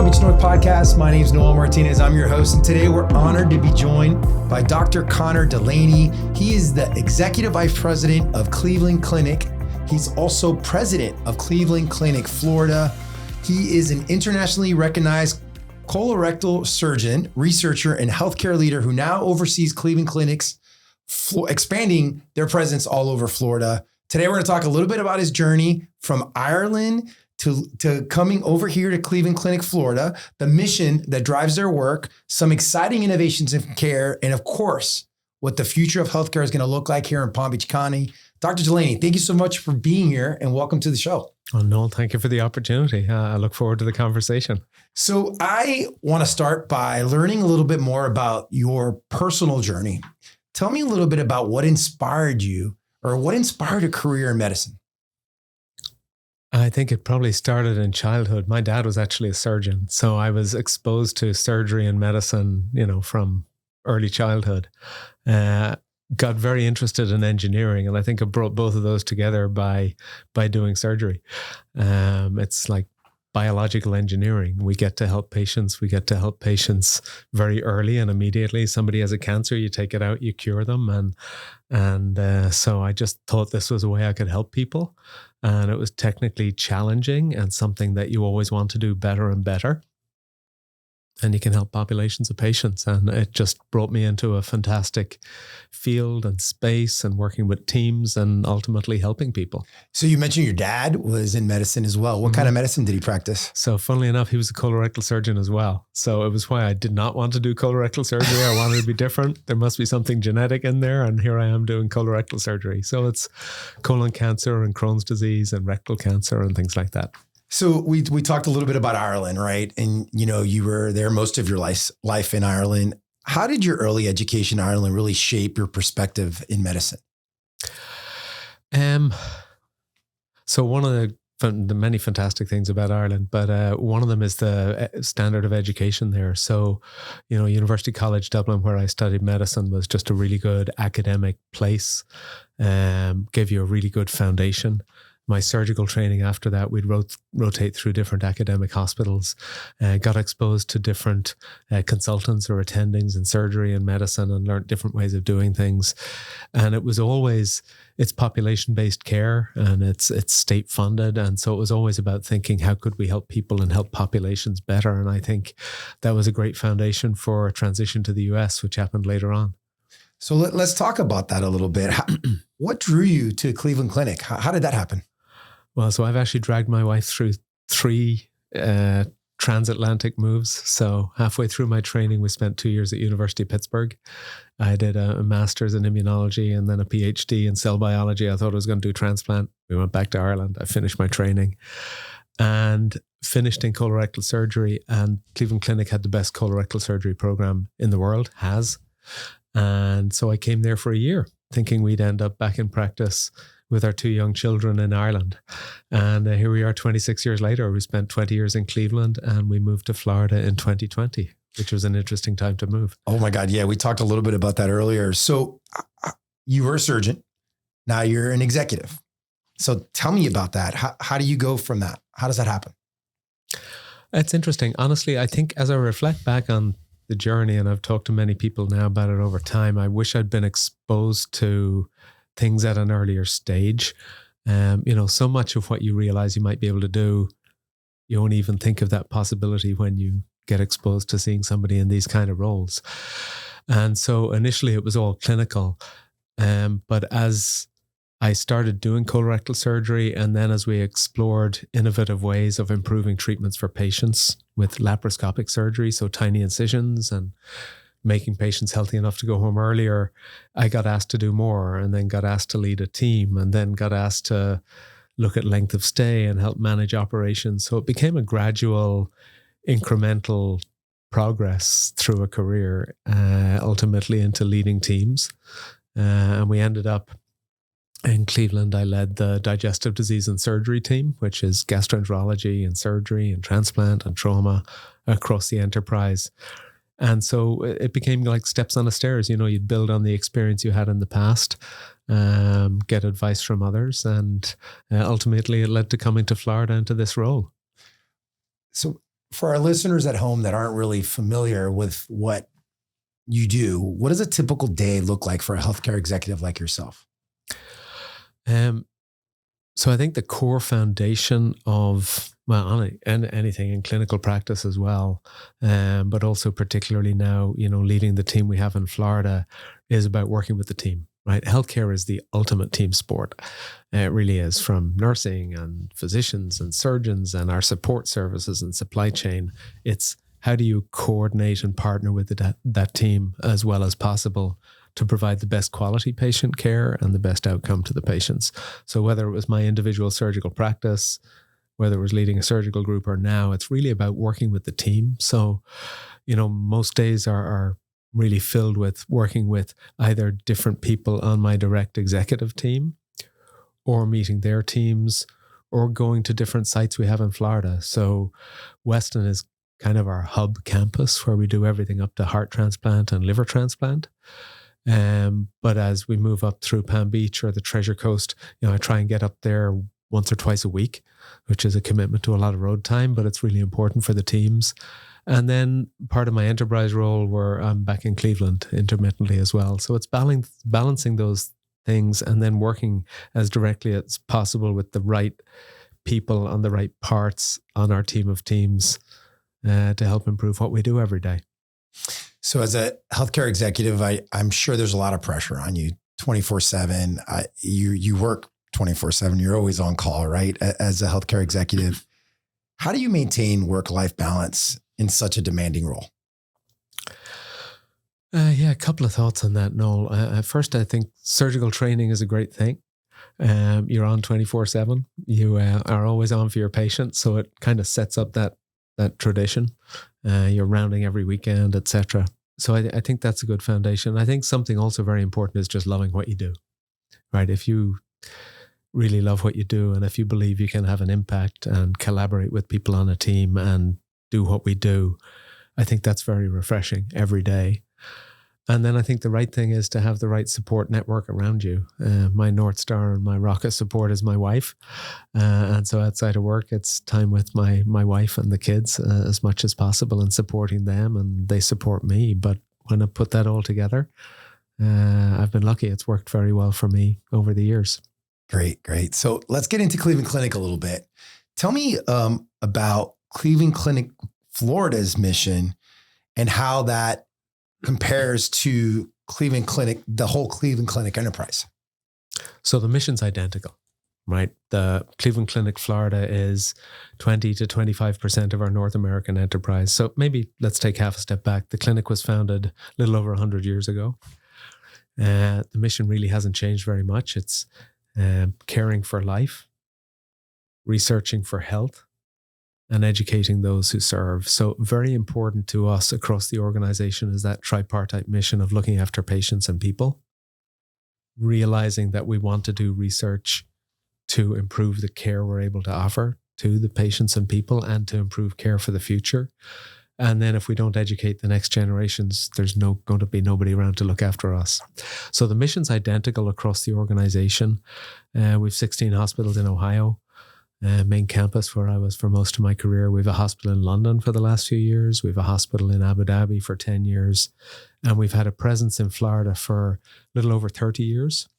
Reach North podcast. My name is Noel Martinez. I'm your host, and today we're honored to be joined by Dr. Conor Delaney. He is the Executive Vice President of Cleveland Clinic. He's also President of Cleveland Clinic, Florida. He is an internationally recognized colorectal surgeon, researcher, and healthcare leader who now oversees Cleveland Clinic's expanding their presence all over Florida. Today, we're going to talk a little bit about his journey from Ireland to coming over here to Cleveland Clinic, Florida, the mission that drives their work, some exciting innovations in care, and of course, what the future of healthcare is going to look like here in Palm Beach County. Dr. Delaney, thank you so much for being here and welcome to the show. Oh, Noel, thank you for the opportunity. I look forward to the conversation. So I want to start by learning a little bit more about your personal journey. Tell me a little bit about what inspired you or what inspired a career in medicine. I think it probably started in childhood. My dad was actually a surgeon, so I was exposed to surgery and medicine, from early childhood. Got very interested in engineering, and I think I brought both of those together by doing surgery. It's like biological engineering. We get to help patients. We get to help patients very early and immediately. Somebody has a cancer, you take it out, you cure them, and so I just thought this was a way I could help people. And it was technically challenging and something that you always want to do better and better. And you can help populations of patients. And it just brought me into a fantastic field and space and working with teams and ultimately helping people. So you mentioned your dad was in medicine as well. What kind of medicine did he practice? So funnily enough, he was a colorectal surgeon as well. So it was why I did not want to do colorectal surgery. I wanted to be different. There must be something genetic in there. And here I am doing colorectal surgery. So it's colon cancer and Crohn's disease and rectal cancer and things like that. So we talked a little bit about Ireland, right? And, you were there most of your life in Ireland. How did your early education in Ireland really shape your perspective in medicine? So one of the many fantastic things about Ireland, but one of them is the standard of education there. So, University College Dublin, where I studied medicine, was just a really good academic place, gave you a really good foundation. My surgical training after that, we'd rotate through different academic hospitals, got exposed to different consultants or attendings in surgery and medicine and learned different ways of doing things. And it was always, it's population-based care and it's state funded. And so it was always about thinking, how could we help people and help populations better? And I think that was a great foundation for a transition to the US, which happened later on. So let's talk about that a little bit. What drew you to Cleveland Clinic? How did that happen? Well, so I've actually dragged my wife through 3 transatlantic moves. So halfway through my training, we spent 2 years at University of Pittsburgh. I did a master's in immunology and then a PhD in cell biology. I thought I was going to do transplant. We went back to Ireland. I finished my training and finished in colorectal surgery. And Cleveland Clinic had the best colorectal surgery program in the world, has. And so I came there for a year thinking we'd end up back in practice with our 2 young children in Ireland. And here we are 26 years later. We spent 20 years in Cleveland and we moved to Florida in 2020, which was an interesting time to move. Oh my God. Yeah. We talked a little bit about that earlier. So you were a surgeon. Now you're an executive. So tell me about that. How do you go from that? How does that happen? It's interesting. Honestly, I think as I reflect back on the journey, and I've talked to many people now about it over time, I wish I'd been exposed to things at an earlier stage. So much of what you realize you might be able to do, you don't even think of that possibility when you get exposed to seeing somebody in these kind of roles. And so initially it was all clinical. But as I started doing colorectal surgery, and then as we explored innovative ways of improving treatments for patients with laparoscopic surgery, so tiny incisions and making patients healthy enough to go home earlier, I got asked to do more and then got asked to lead a team and then got asked to look at length of stay and help manage operations. So it became a gradual, incremental progress through a career, ultimately into leading teams. And we ended up in Cleveland. I led the digestive disease and surgery team, which is gastroenterology and surgery and transplant and trauma across the enterprise. And so it became like steps on the stairs. You'd build on the experience you had in the past, get advice from others. And ultimately it led to coming to Florida into this role. So For our listeners at home that aren't really familiar with what you do, what does a typical day look like for a healthcare executive like yourself? So I think the core foundation of, well, anything in clinical practice as well, but also particularly now, leading the team we have in Florida, is about working with the team, right? Healthcare is the ultimate team sport. It really is, from nursing and physicians and surgeons and our support services and supply chain. It's how do you coordinate and partner with that team as well as possible to provide the best quality patient care and the best outcome to the patients. So whether it was my individual surgical practice, whether it was leading a surgical group, or now, it's really about working with the team. So, most days are really filled with working with either different people on my direct executive team, or meeting their teams, or going to different sites we have in Florida. So Weston is kind of our hub campus where we do everything up to heart transplant and liver transplant. But as we move up through Palm Beach or the Treasure Coast, I try and get up there once or twice a week, which is a commitment to a lot of road time, but it's really important for the teams. And then part of my enterprise role where I'm back in Cleveland intermittently as well. So it's balancing those things and then working as directly as possible with the right people on the right parts on our team of teams to help improve what we do every day. So as a healthcare executive, I'm sure there's a lot of pressure on you 24/7. You work 24/7. You're always on call, right? As a healthcare executive, how do you maintain work-life balance in such a demanding role? A couple of thoughts on that, Noel. First, I think surgical training is a great thing. You're on 24/7. You are always on for your patients, so it kind of sets up that tradition. You're rounding every weekend, etc. So I think that's a good foundation. I think something also very important is just loving what you do, right? If you really love what you do, and if you believe you can have an impact and collaborate with people on a team and do what we do, I think that's very refreshing every day. And then I think the right thing is to have the right support network around you. My North Star and my rock of support is my wife. And so outside of work, it's time with my wife and the kids as much as possible and supporting them, and they support me. But when I put that all together, I've been lucky. It's worked very well for me over the years. Great. So let's get into Cleveland Clinic a little bit. Tell me about Cleveland Clinic, Florida's mission, and how that compares to Cleveland Clinic, the whole Cleveland Clinic enterprise. So the mission's identical, right? The Cleveland Clinic, Florida is 20 to 25% of our North American enterprise. So maybe let's take half a step back. The clinic was founded a little over 100 years ago. The mission really hasn't changed very much. It's caring for life, researching for health, and educating those who serve. So very important to us across the organization is that tripartite mission of looking after patients and people, realizing that we want to do research to improve the care we're able to offer to the patients and people and to improve care for the future. And then if we don't educate the next generations, there's going to be nobody around to look after us. So the mission's identical across the organization. We've 16 hospitals in Ohio. Main campus where I was for most of my career. We have a hospital in London for the last few years. We have a hospital in Abu Dhabi for 10 years. And we've had a presence in Florida for a little over 30 years,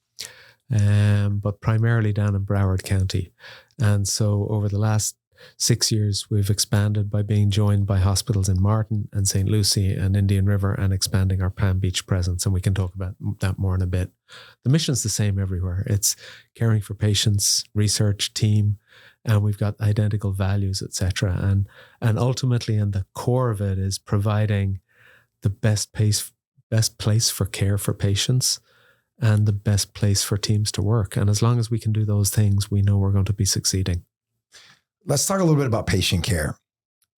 but primarily down in Broward County. And so over the last 6 years, we've expanded by being joined by hospitals in Martin and St. Lucie and Indian River and expanding our Palm Beach presence. And we can talk about that more in a bit. The mission's the same everywhere. It's caring for patients, research, team, and we've got identical values, etc. And ultimately, in the core of it is providing the best place for care for patients and the best place for teams to work. And as long as we can do those things, we know we're going to be succeeding. Let's talk a little bit about patient care.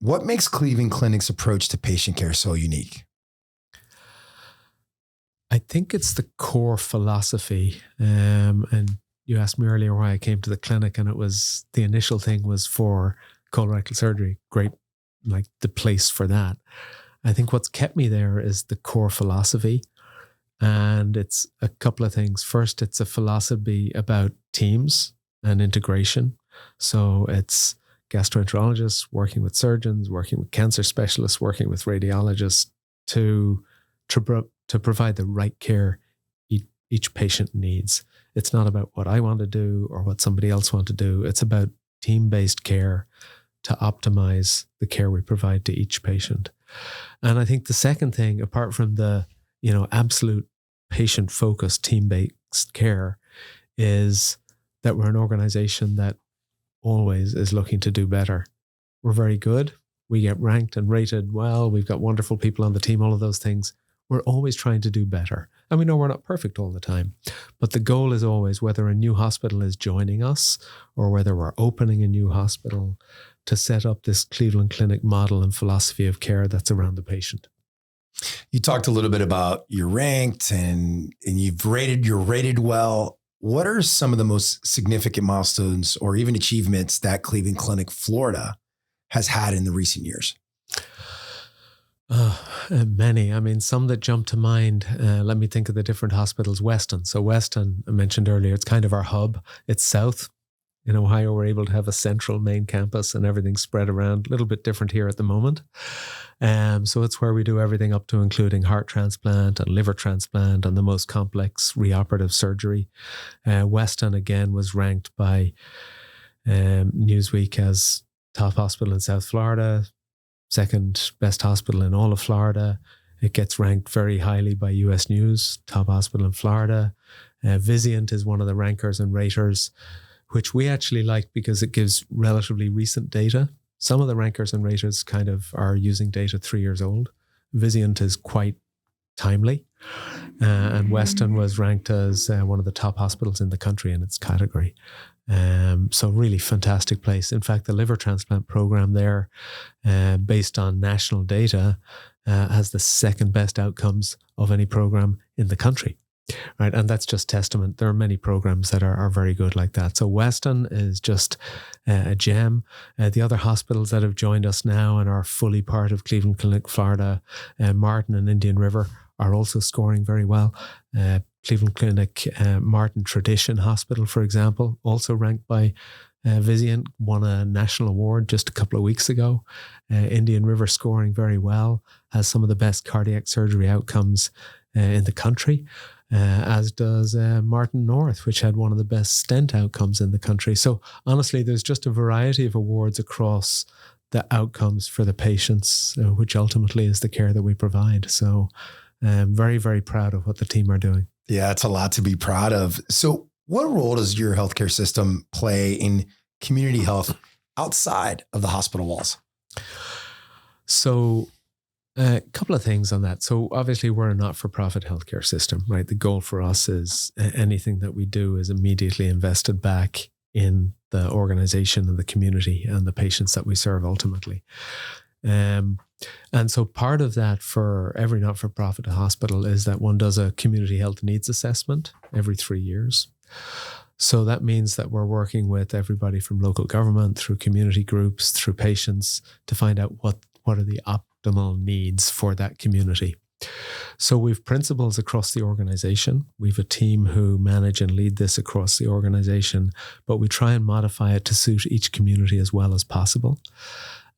What makes Cleveland Clinic's approach to patient care so unique? I think it's the core philosophy. And you asked me earlier why I came to the clinic, and it was the initial thing was for colorectal surgery. Great, like the place for that. I think what's kept me there is the core philosophy. And it's a couple of things. First, it's a philosophy about teams and integration. So it's gastroenterologists, working with surgeons, working with cancer specialists, working with radiologists to provide the right care each patient needs. It's not about what I want to do or what somebody else wants to do. It's about team-based care to optimize the care we provide to each patient. And I think the second thing, apart from the, absolute patient-focused team-based care, is that we're an organization that always is looking to do better. We're very good. We get ranked and rated well. We've got wonderful people on the team, all of those things. We're always trying to do better. And we know we're not perfect all the time. But the goal is always, whether a new hospital is joining us or whether we're opening a new hospital, to set up this Cleveland Clinic model and philosophy of care that's around the patient. You talked a little bit about you're ranked and you're rated well. What are some of the most significant milestones or even achievements that Cleveland Clinic Florida has had in the recent years? Many. I mean, some that jump to mind. Let me think of the different hospitals. Weston. So Weston, I mentioned earlier, it's kind of our hub. It's south. In Ohio, we're able to have a central main campus and everything spread around. A little bit different here at the moment. So it's where we do everything up to including heart transplant and liver transplant and the most complex reoperative surgery. Weston, again, was ranked by Newsweek as top hospital in South Florida, second best hospital in all of Florida. It gets ranked very highly by US News, top hospital in Florida. Vizient is one of the rankers and raters, which we actually like because it gives relatively recent data. Some of the rankers and raters kind of are using data 3 years old. Vizient is quite timely. And Weston was ranked as one of the top hospitals in the country in its category. So really fantastic place. In fact, the liver transplant program there, based on national data, has the second best outcomes of any program in the country. Right. And that's just testament. There are many programs that are very good like that. So Weston is just a gem. The other hospitals that have joined us now and are fully part of Cleveland Clinic Florida, Martin and Indian River, are also scoring very well. Cleveland Clinic Martin Tradition Hospital, for example, also ranked by Vizient, won a national award just a couple of weeks ago. Indian River scoring very well, has some of the best cardiac surgery outcomes in the country. As does Martin North, which had one of the best stent outcomes in the country. So honestly, there's just a variety of awards across the outcomes for the patients, which ultimately is the care that we provide. So I'm very, very proud of what the team are doing. Yeah, it's a lot to be proud of. So what role does your healthcare system play in community health outside of the hospital walls? So a couple of things on that. So obviously we're a not-for-profit healthcare system, right? The goal for us is anything that we do is immediately invested back in the organization and the community and the patients that we serve ultimately. And so part of that for every not-for-profit hospital is that one does a community health needs assessment every 3 years. So that means that we're working with everybody from local government through community groups, through patients to find out what are the optimal needs for that community. So we've principals across the organization. We've a team who manage and lead this across the organization, but we try and modify it to suit each community as well as possible.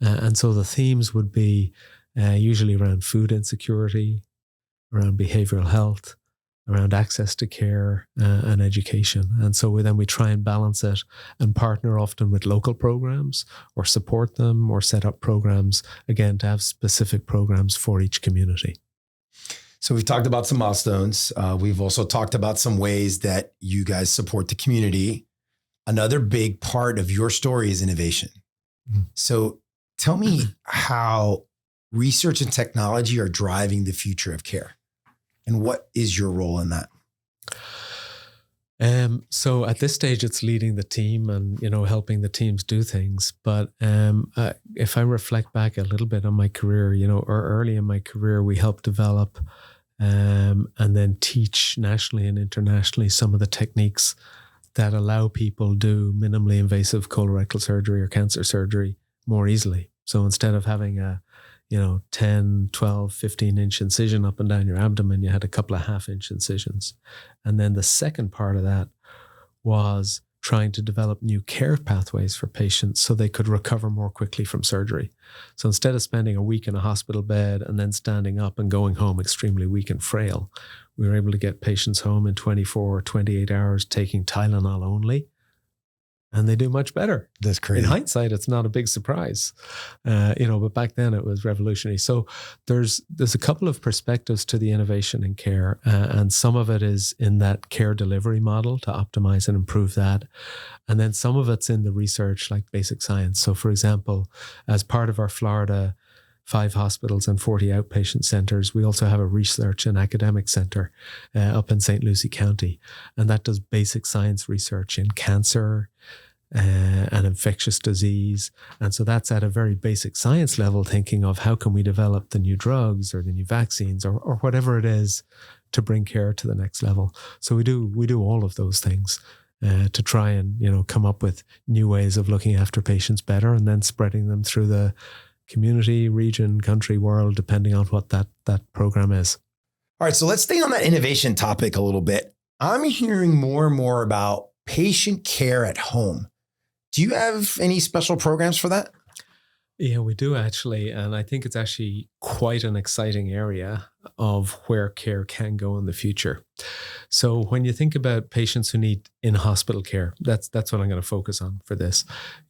And so the themes would be usually around food insecurity, around behavioral health, around access to care and education. And so we try and balance it and partner often with local programs or support them or set up programs, again, to have specific programs for each community. So we've talked about some milestones. We've also talked about some ways that you guys support the community. Another big part of your story is innovation. Mm-hmm. So tell me how research and technology are driving the future of care. And what is your role in that? So at this stage, it's leading the team and, helping the teams do things. But if I reflect back a little bit on my career, or early in my career, we helped develop and then teach nationally and internationally some of the techniques that allow people to do minimally invasive colorectal surgery or cancer surgery more easily. So instead of having a 10, 12, 15-inch incision up and down your abdomen, you had a couple of half-inch incisions. And then the second part of that was trying to develop new care pathways for patients so they could recover more quickly from surgery. So instead of spending a week in a hospital bed and then standing up and going home extremely weak and frail, we were able to get patients home in 24 or 28 hours taking Tylenol only. And they do much better. That's crazy. In hindsight, it's not a big surprise, but back then it was revolutionary. So there's a couple of perspectives to the innovation in care, and some of it is in that care delivery model to optimize and improve that. And then some of it's in the research, like basic science. So for example, as part of our Florida 5 hospitals and 40 outpatient centers, we also have a research and academic center up in St. Lucie County. And that does basic science research in cancer, and infectious disease. And so that's at a very basic science level, thinking of how can we develop the new drugs or the new vaccines or whatever it is to bring care to the next level. So we do all of those things to try and, come up with new ways of looking after patients better and then spreading them through the community, region, country, world, depending on what that program is. All right, so let's stay on that innovation topic a little bit. I'm hearing more and more about patient care at home. Do you have any special programs for that? Yeah, we do actually. And I think it's actually quite an exciting area of where care can go in the future. So when you think about patients who need in-hospital care, that's what I'm going to focus on for this.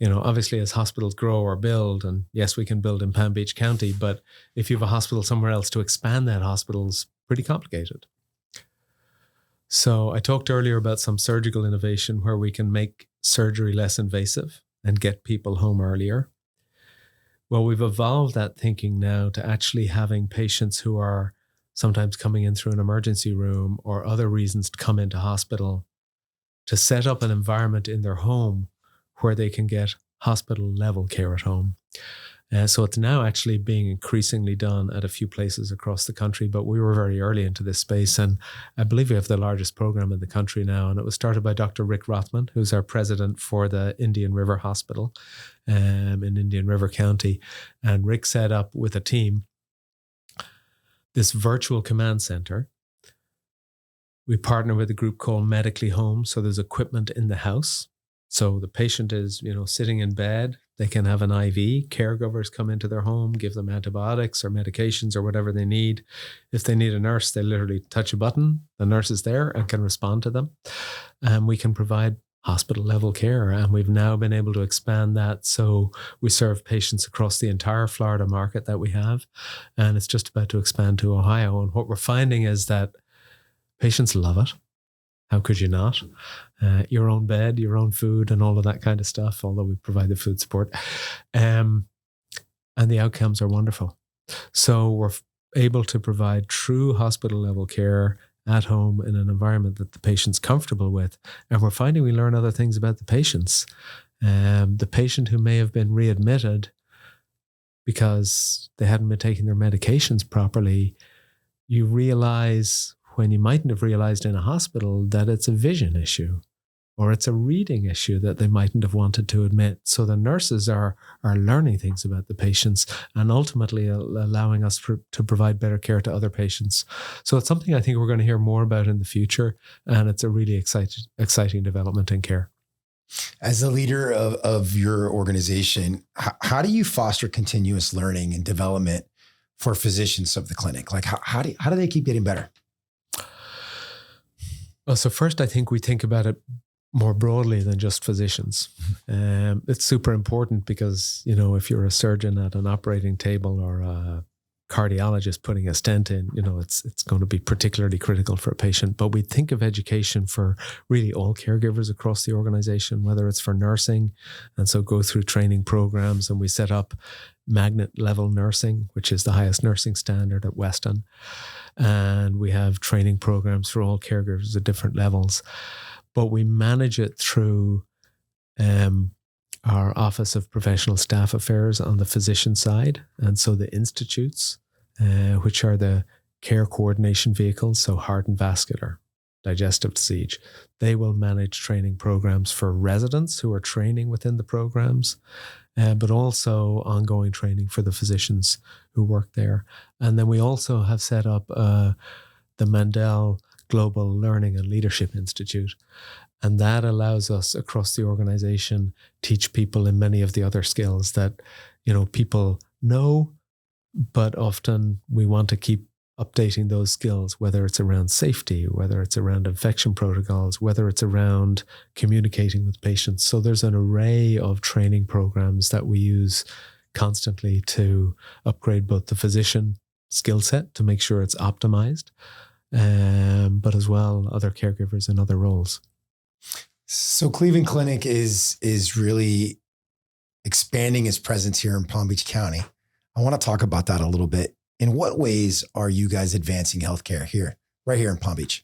Obviously as hospitals grow or build, and yes, we can build in Palm Beach County, but if you have a hospital somewhere else, to expand that hospital is pretty complicated. So I talked earlier about some surgical innovation where we can make surgery less invasive and get people home earlier. Well, we've evolved that thinking now to actually having patients who are sometimes coming in through an emergency room or other reasons to come into hospital, to set up an environment in their home where they can get hospital level care at home. So it's now actually being increasingly done at a few places across the country, but we were very early into this space. And I believe we have the largest program in the country now. And it was started by Dr. Rick Rothman, who's our president for the Indian River Hospital in Indian River County. And Rick set up with a team this virtual command center. We partner with a group called Medically Home. So there's equipment in the house. So the patient is, sitting in bed. They can have an IV. Caregivers come into their home, give them antibiotics or medications or whatever they need. If they need a nurse, they literally touch a button. The nurse is there and can respond to them. And we can provide hospital level care. And we've now been able to expand that. So we serve patients across the entire Florida market that we have. And it's just about to expand to Ohio. And what we're finding is that patients love it. How could you not? Your own bed, your own food, and all of that kind of stuff, although we provide the food support. And the outcomes are wonderful. So we're able to provide true hospital level care at home in an environment that the patient's comfortable with. And we're finding we learn other things about the patients. The patient who may have been readmitted because they hadn't been taking their medications properly, you realize when you mightn't have realized in a hospital that it's a vision issue or it's a reading issue that they mightn't have wanted to admit. So the nurses are learning things about the patients and ultimately allowing us to provide better care to other patients. So it's something I think we're going to hear more about in the future, and it's a really exciting development in care. As the leader of your organization, how do you foster continuous learning and development for physicians of the clinic? Like how do they keep getting better? Well, so first, I think we think about it more broadly than just physicians. It's super important because, if you're a surgeon at an operating table or a cardiologist putting a stent in, it's going to be particularly critical for a patient. But we think of education for really all caregivers across the organization, whether it's for nursing, and so go through training programs, and we set up magnet level nursing, which is the highest nursing standard at Weston. And we have training programs for all caregivers at different levels. But we manage it through our Office of Professional Staff Affairs on the physician side. And so the institutes, which are the care coordination vehicles, so heart and vascular, digestive disease, they will manage training programs for residents who are training within the programs, but also ongoing training for the physicians who work there. And then we also have set up the Mandel Global Learning and Leadership Institute. And that allows us across the organization teach people in many of the other skills that, people know, but often we want to keep updating those skills, whether it's around safety, whether it's around infection protocols, whether it's around communicating with patients. So there's an array of training programs that we use constantly to upgrade both the physician skill set to make sure it's optimized, but as well other caregivers in other roles. So Cleveland Clinic is really expanding its presence here in Palm Beach County. I want to talk about that a little bit. In what ways are you guys advancing healthcare right here in Palm Beach?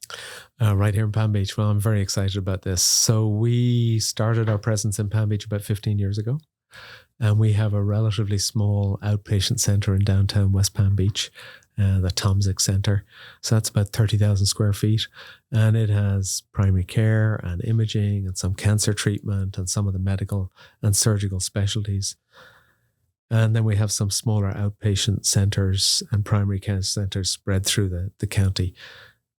Right here in Palm Beach. Well, I'm very excited about this. So we started our presence in Palm Beach about 15 years ago. And we have a relatively small outpatient center in downtown West Palm Beach, the Tomzik Center. So that's about 30,000 square feet. And it has primary care and imaging and some cancer treatment and some of the medical and surgical specialties. And then we have some smaller outpatient centers and primary care centers spread through the county.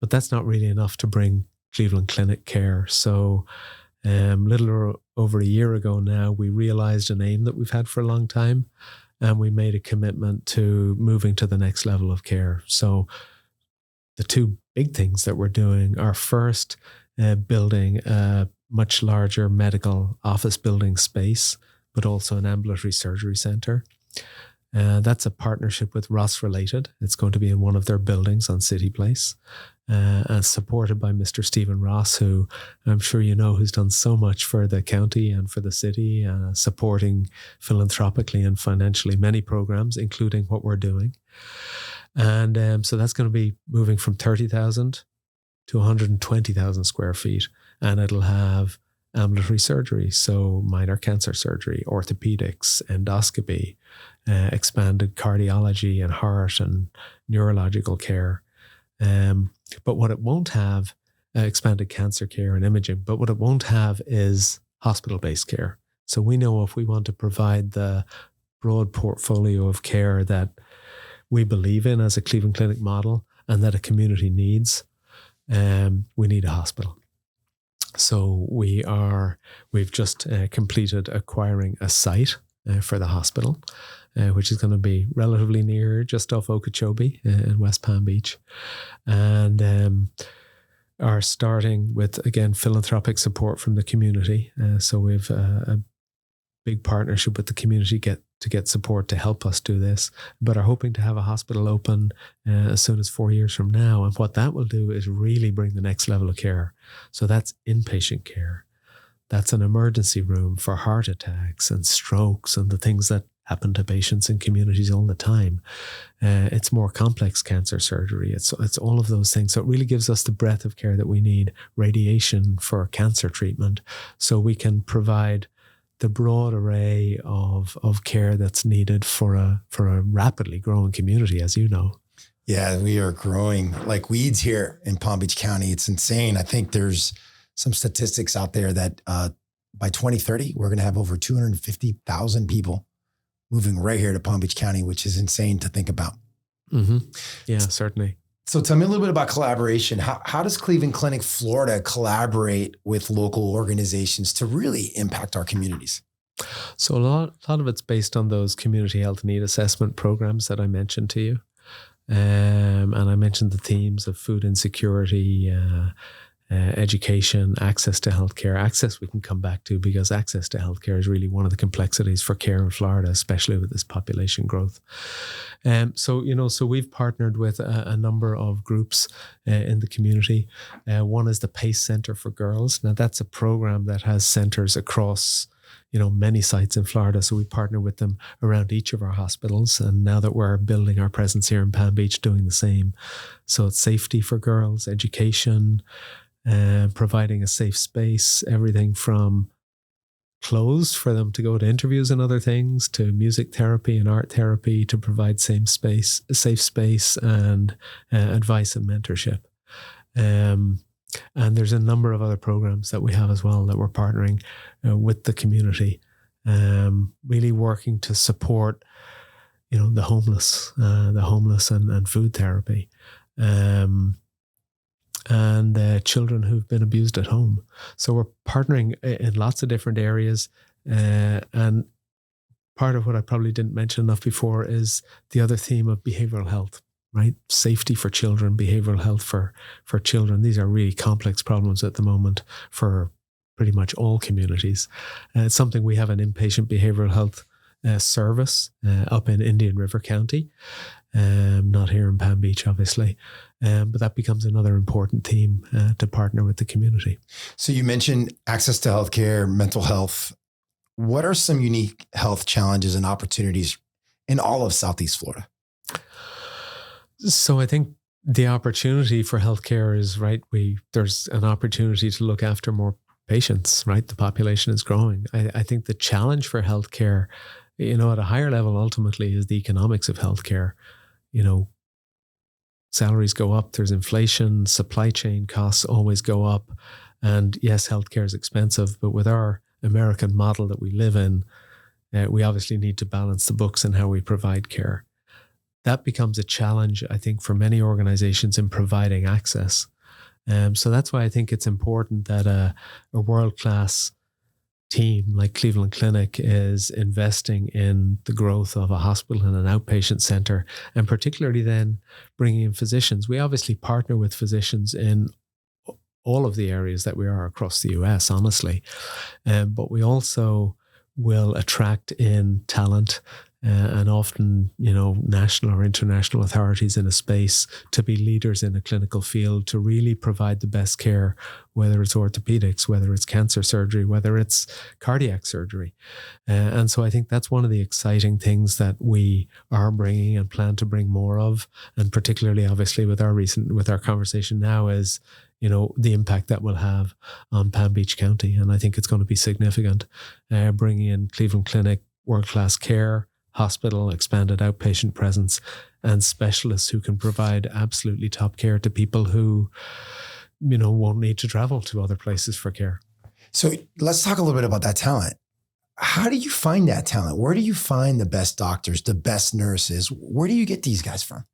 But that's not really enough to bring Cleveland Clinic care. So little over a year ago now, we realized an aim that we've had for a long time, and we made a commitment to moving to the next level of care. So the two big things that we're doing are first, building a much larger medical office building space, but also an ambulatory surgery center. That's a partnership with Ross Related. It's going to be in one of their buildings on City Place, and supported by Mr. Stephen Ross, who I'm sure you know, who's done so much for the county and for the city, supporting philanthropically and financially many programs, including what we're doing. And so that's going to be moving from 30,000 to 120,000 square feet, and it'll have ambulatory surgery, so minor cancer surgery, orthopedics, endoscopy, expanded cardiology and heart and neurological care. But what it won't have, expanded cancer care and imaging, but what it won't have is hospital-based care. So we know if we want to provide the broad portfolio of care that we believe in as a Cleveland Clinic model and that a community needs, we need a hospital. So we've just completed acquiring a site for the hospital, which is going to be relatively near, just off Okeechobee in West Palm Beach, and are starting with, again, philanthropic support from the community. So we've a big partnership with the community to get support to help us do this, but are hoping to have a hospital open as soon as 4 years from now. And what that will do is really bring the next level of care. So that's inpatient care. That's an emergency room for heart attacks and strokes and the things that happen to patients in communities all the time. It's more complex cancer surgery. It's all of those things. So it really gives us the breadth of care that we need. Radiation for cancer treatment, so we can provide the broad array of care that's needed for a rapidly growing community, as you know. Yeah, we are growing like weeds here in Palm Beach County. It's insane. I think there's some statistics out there that by 2030, we're going to have over 250,000 people moving right here to Palm Beach County, which is insane to think about. Mm-hmm. Yeah, certainly. So tell me a little bit about collaboration. How does Cleveland Clinic Florida collaborate with local organizations to really impact our communities? So a lot of it's based on those community health need assessment programs that I mentioned to you. And I mentioned the themes of food insecurity, education, access to healthcare. Access we can come back to, because access to healthcare is really one of the complexities for care in Florida, especially with this population growth. So we've partnered with a number of groups in the community. One is the PACE Center for Girls. Now that's a program that has centers across many sites in Florida. So we partner with them around each of our hospitals. And now that we're building our presence here in Palm Beach, doing the same. So it's safety for girls, education, providing a safe space, everything from clothes for them to go to interviews and other things, to music therapy and art therapy, to provide safe space and advice and mentorship. And there's a number of other programs that we have as well that we're partnering with the community, really working to support, the homeless and food therapy. and children who've been abused at home. So we're partnering in lots of different areas. And part of what I probably didn't mention enough before is the other theme of behavioral health, right? Safety for children, behavioral health for children. These are really complex problems at the moment for pretty much all communities. It's something we have an inpatient behavioral health service up in Indian River County, not here in Palm Beach, obviously. But that becomes another important theme to partner with the community. So you mentioned access to healthcare, mental health. What are some unique health challenges and opportunities in all of Southeast Florida? So I think the opportunity for healthcare is, right, there's an opportunity to look after more patients, right? The population is growing. I think the challenge for healthcare, at a higher level, ultimately, is the economics of healthcare. Salaries go up, there's inflation, supply chain costs always go up. And yes, healthcare is expensive, but with our American model that we live in, we obviously need to balance the books and how we provide care. That becomes a challenge, I think, for many organizations in providing access. So that's why I think it's important that a world-class team like Cleveland Clinic is investing in the growth of a hospital and an outpatient center, and particularly then bringing in physicians. We obviously partner with physicians in all of the areas that we are across the US, honestly. But we also will attract in talent and often, national or international authorities in a space to be leaders in a clinical field, to really provide the best care, whether it's orthopedics, whether it's cancer surgery, whether it's cardiac surgery. And so I think that's one of the exciting things that we are bringing and plan to bring more of. And particularly, obviously, with our conversation now is, the impact that will have on Palm Beach County. And I think it's going to be significant, bringing in Cleveland Clinic, world-class care, hospital, expanded outpatient presence, and specialists who can provide absolutely top care to people who, won't need to travel to other places for care. So let's talk a little bit about that talent. How do you find that talent? Where do you find the best doctors, the best nurses? Where do you get these guys from?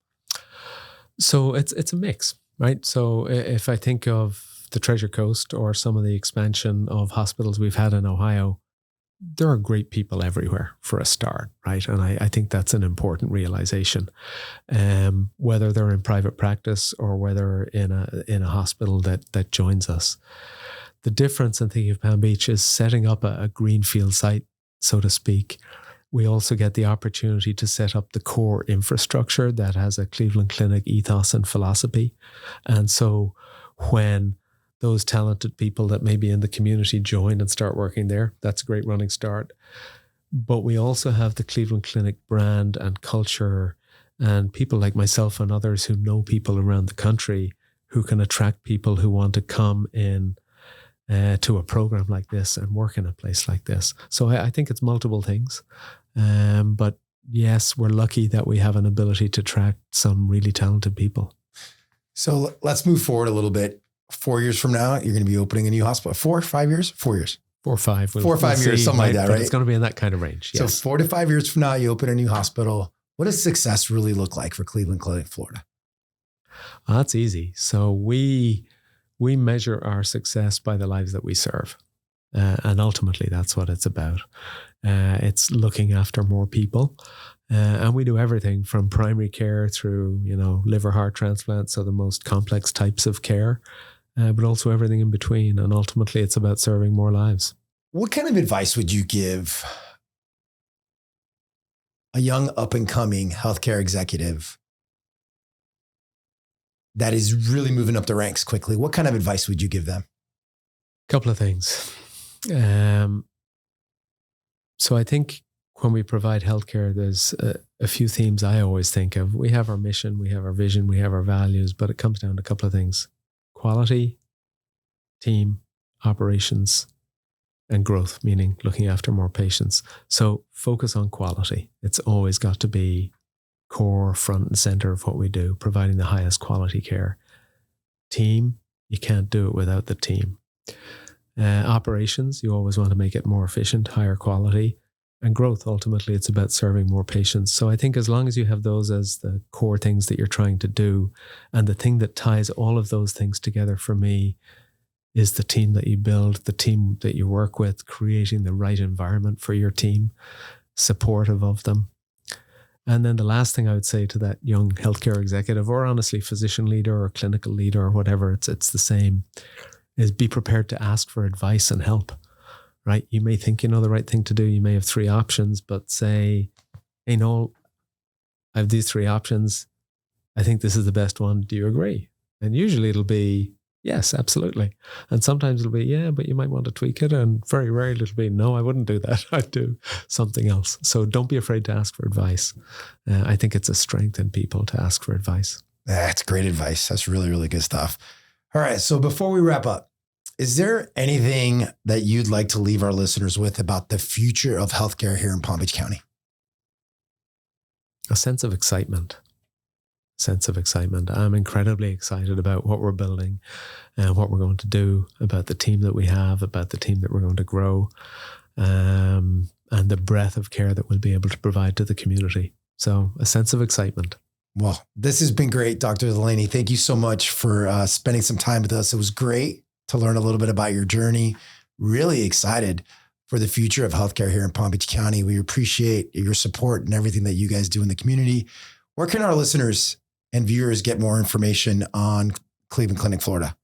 So it's a mix, right? So if I think of the Treasure Coast or some of the expansion of hospitals we've had in Ohio, there are great people everywhere for a start, right? And I think that's an important realization, whether they're in private practice or whether in a hospital that joins us. The difference in thinking of Palm Beach is setting up a greenfield site, so to speak. We also get the opportunity to set up the core infrastructure that has a Cleveland Clinic ethos and philosophy. And so when those talented people that may be in the community join and start working there, that's a great running start. But we also have the Cleveland Clinic brand and culture and people like myself and others who know people around the country who can attract people who want to come in to a program like this and work in a place like this. So I think it's multiple things. But yes, we're lucky that we have an ability to attract some really talented people. So let's move forward a little bit. 4 years from now, you're going to be opening a new hospital. 4 or 5 years? 4 years. 4 or 5. 4 or 5 years, something like that, right? It's going to be in that kind of range. Yes. So 4 to 5 years from now, you open a new hospital. What does success really look like for Cleveland Clinic, Florida? That's easy. So we measure our success by the lives that we serve. And ultimately, that's what it's about. It's looking after more people. And we do everything from primary care through, liver heart transplants, so the most complex types of care, but also everything in between. And ultimately, it's about serving more lives. What kind of advice would you give a young up-and-coming healthcare executive that is really moving up the ranks quickly? What kind of advice would you give them? A couple of things. So I think when we provide healthcare, there's a few themes I always think of. We have our mission, we have our vision, we have our values, but it comes down to a couple of things: quality, team, operations, and growth, meaning looking after more patients. So focus on quality. It's always got to be core, front and center of what we do, providing the highest quality care. Team, you can't do it without the team. Operations, you always want to make it more efficient, higher quality. growth. Ultimately, it's about serving more patients. So I think as long as you have those as the core things that you're trying to do, and the thing that ties all of those things together for me is the team that you build, the team that you work with, creating the right environment for your team, supportive of them. And then the last thing I would say to that young healthcare executive, or honestly physician leader or clinical leader or whatever, it's the same, is be prepared to ask for advice and help, right? You may think you know the right thing to do. You may have 3 options, but say, hey, Noel, I have these 3 options. I think this is the best one. Do you agree? And usually it'll be, yes, absolutely. And sometimes it'll be, yeah, but you might want to tweak it. And very rarely it'll be, no, I wouldn't do that. I'd do something else. So don't be afraid to ask for advice. I think it's a strength in people to ask for advice. That's great advice. That's really, really good stuff. All right. So before we wrap up, is there anything that you'd like to leave our listeners with about the future of healthcare here in Palm Beach County? A sense of excitement. I'm incredibly excited about what we're building and what we're going to do, about the team that we have, about the team that we're going to grow, and the breadth of care that we'll be able to provide to the community. So a sense of excitement. Well, this has been great, Dr. Delaney. Thank you so much for spending some time with us. It was great to learn a little bit about your journey. Really excited for the future of healthcare here in Palm Beach County. We appreciate your support and everything that you guys do in the community. Where can our listeners and viewers get more information on Cleveland Clinic, Florida?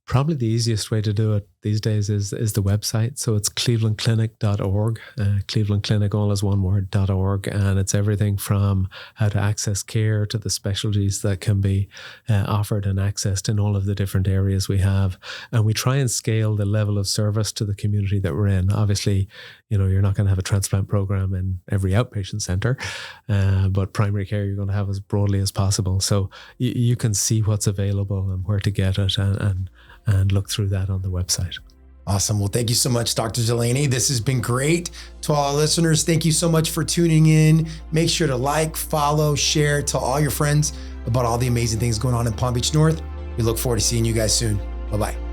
Probably the easiest way to do it these days is the website. So it's clevelandclinic.org, Cleveland Clinic, all as one word, .org. And it's everything from how to access care to the specialties that can be offered and accessed in all of the different areas we have. And we try and scale the level of service to the community that we're in. Obviously, you're not going to have a transplant program in every outpatient center, but primary care you're going to have as broadly as possible. So you can see what's available and where to get it and look through that on the website. Awesome. Well, thank you so much, Dr. Delaney. This has been great. To all our listeners, thank you so much for tuning in. Make sure to like, follow, share, tell all your friends about all the amazing things going on in Palm Beach North. We look forward to seeing you guys soon. Bye-bye.